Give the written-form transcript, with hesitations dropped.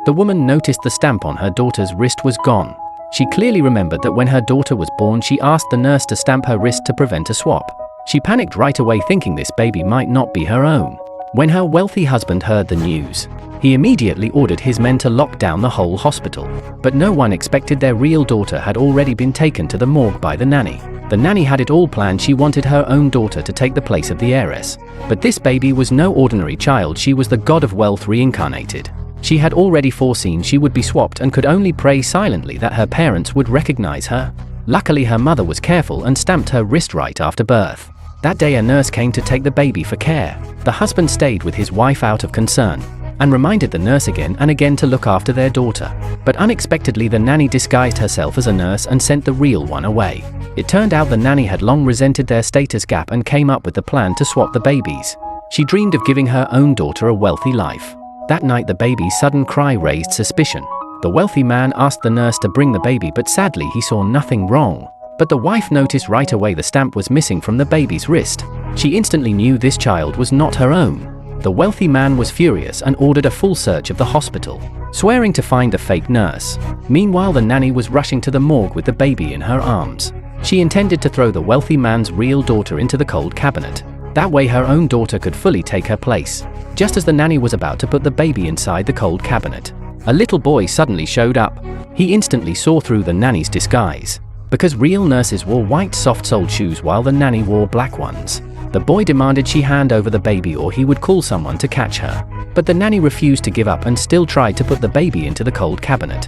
The woman noticed the stamp on her daughter's wrist was gone. She clearly remembered that when her daughter was born, she asked the nurse to stamp her wrist to prevent a swap. She panicked right away, thinking this baby might not be her own. When her wealthy husband heard the news, he immediately ordered his men to lock down the whole hospital. But no one expected their real daughter had already been taken to the morgue by the nanny. The nanny had it all planned. She wanted her own daughter to take the place of the heiress. But this baby was no ordinary child. She was the god of wealth reincarnated. She had already foreseen she would be swapped and could only pray silently that her parents would recognize her. Luckily, her mother was careful and stamped her wrist right after birth. That day, a nurse came to take the baby for care. The husband stayed with his wife out of concern and reminded the nurse again and again to look after their daughter. But unexpectedly, the nanny disguised herself as a nurse and sent the real one away. It turned out the nanny had long resented their status gap and came up with the plan to swap the babies. She dreamed of giving her own daughter a wealthy life. That night, the baby's sudden cry raised suspicion. The wealthy man asked the nurse to bring the baby, but sadly he saw nothing wrong. But the wife noticed right away the stamp was missing from the baby's wrist. She instantly knew this child was not her own. The wealthy man was furious and ordered a full search of the hospital, swearing to find the fake nurse. Meanwhile, the nanny was rushing to the morgue with the baby in her arms. She intended to throw the wealthy man's real daughter into the cold cabinet. That way her own daughter could fully take her place. Just as the nanny was about to put the baby inside the cold cabinet, a little boy suddenly showed up. He instantly saw through the nanny's disguise, because real nurses wore white soft-soled shoes while the nanny wore black ones. The boy demanded she hand over the baby or he would call someone to catch her. But the nanny refused to give up and still tried to put the baby into the cold cabinet.